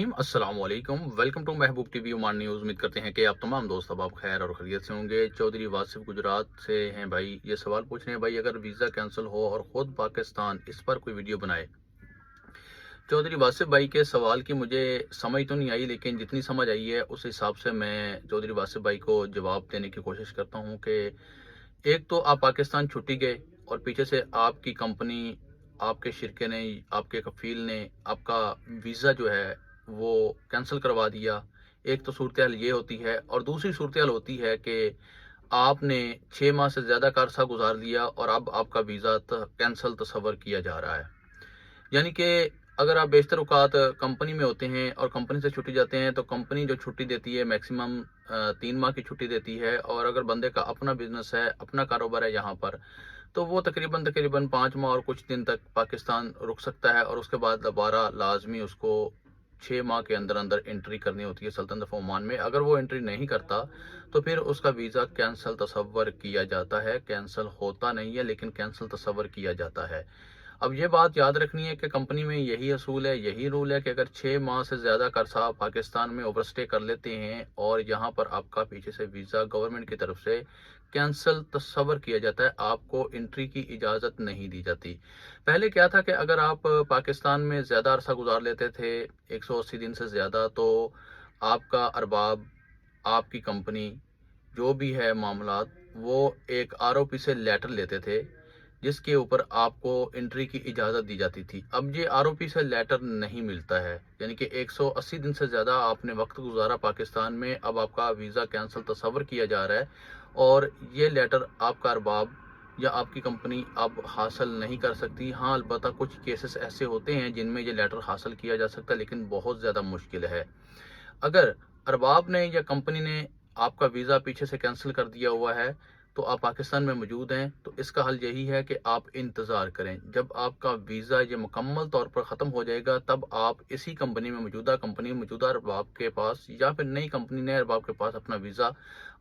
अस्सलाम वालेकुम, welcome to Mehboob TV Oman news. उम्मीद करते हैं कि आप तमाम दोस्त अब आप खैर और खैरियत से होंगे। चौधरी वासिफ गुजरात से हैं भाई, ये सवाल पूछ रहे हैं भाई, अगर वीज़ा कैंसिल हो और ख़ुद पाकिस्तान इस पर कोई वीडियो बनाए। चौधरी वासिफ भाई के सवाल की मुझे समझ तो नहीं आई, लेकिन जितनी समझ आई है उस हिसाब से मैं चौधरी वासिफ भाई को जवाब देने की कोशिश करता हूँ कि एक तो आप पाकिस्तान छुट्टी गए और पीछे से आपकी कंपनी, आपके शिरके ने, आपके कफ़ील ने आपका वीज़ा जो है वो कैंसिल करवा दिया। एक तो सूरत हाल ये होती है, और दूसरी सूरत हाल होती है कि आपने 6 माह से ज़्यादा का अरसा गुजार लिया और अब आपका वीज़ा कैंसिल तस्वर किया जा रहा है। यानी कि अगर आप बेशतर औकात कंपनी में होते हैं और कंपनी से छुट्टी जाते हैं, तो कंपनी जो छुट्टी देती है मैक्सिमम 3 माह की छुट्टी देती है, और अगर बंदे का अपना बिजनेस है, अपना कारोबार है यहाँ पर, तो वो तकरीबन तकरीबन 5 माह और कुछ दिन तक पाकिस्तान रुक सकता है, और उसके बाद दोबारा लाजमी उसको 6 माह के अंदर अंदर एंट्री करनी होती है सल्तनत ऑफ ओमान में। अगर वो एंट्री नहीं करता तो फिर उसका वीज़ा कैंसिल तस्वर किया जाता है। कैंसिल होता नहीं है, लेकिन कैंसिल तस्वर किया जाता है। अब ये बात याद रखनी है कि कंपनी में यही असूल है, यही रूल है कि अगर 6 माह से ज़्यादा का अरसा पाकिस्तान में ओवरस्टे कर लेते हैं और यहाँ पर आपका पीछे से वीज़ा गवर्नमेंट की तरफ से कैंसिल तस्वर किया जाता है, आपको एंट्री की इजाज़त नहीं दी जाती। पहले क्या था कि अगर आप पाकिस्तान में ज़्यादा अरसा गुजार लेते थे, 180 दिन से ज़्यादा, तो आपका अरबाब, आपकी कंपनी, जो भी है मामलात, वो एक आरओपी से लेटर लेते थे जिसके ऊपर आपको एंट्री की इजाज़त दी जाती थी। अब ये आरओपी से लेटर नहीं मिलता है, यानी कि 180 दिन से ज़्यादा आपने वक्त गुजारा पाकिस्तान में, अब आपका वीज़ा कैंसिल तस्वर किया जा रहा है, और ये लेटर आपका अरबाब या आपकी कंपनी अब हासिल नहीं कर सकती। हाँ, अलबत्ता कुछ केसेस ऐसे होते हैं जिनमें ये लेटर हासिल किया जा सकता है, लेकिन बहुत ज़्यादा मुश्किल है। अगर अरबाब ने या कंपनी ने आपका वीज़ा पीछे से कैंसिल कर दिया हुआ है, तो आप पाकिस्तान में मौजूद हैं, तो इसका हल यही है कि आप इंतज़ार करें। जब आपका वीज़ा ये मुकम्मल तौर पर ख़त्म हो जाएगा, तब आप इसी कंपनी में, मौजूदा कंपनी, मौजूदा अरबाब के पास या फिर नई कंपनी, नए अरबाब के पास अपना वीज़ा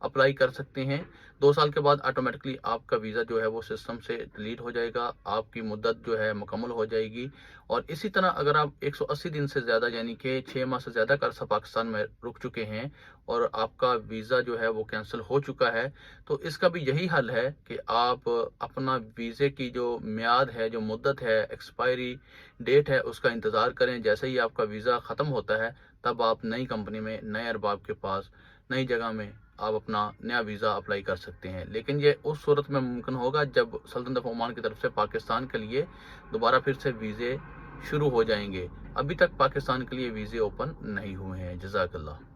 अप्लाई कर सकते हैं। 2 साल के बाद ऑटोमेटिकली आपका वीज़ा जो है वो सिस्टम से डिलीट हो जाएगा, आपकी मुद्दत जो है मुकम्मल हो जाएगी। और इसी तरह अगर आप 180 दिन से ज़्यादा, यानी कि 6 माह से ज़्यादा का अरसा पाकिस्तान में रुक चुके हैं और आपका वीज़ा जो है वो कैंसिल हो चुका है, तो इसका भी यही हल है कि आप अपना वीज़े की जो मियाद है, जो मुद्दत है, एक्सपायरी डेट है, उसका इंतज़ार करें। जैसे ही आपका वीज़ा ख़त्म होता है, तब आप नई कंपनी में, नए अरबाब के पास, नई जगह में आप अपना नया वीज़ा अप्लाई कर सकते हैं। लेकिन ये उस सूरत में मुमकिन होगा जब सल्तनत ऑफ ओमान की तरफ से पाकिस्तान के लिए दोबारा फिर से वीज़े शुरू हो जाएंगे। अभी तक पाकिस्तान के लिए वीज़े ओपन नहीं हुए हैं। जज़ाकल्लाह।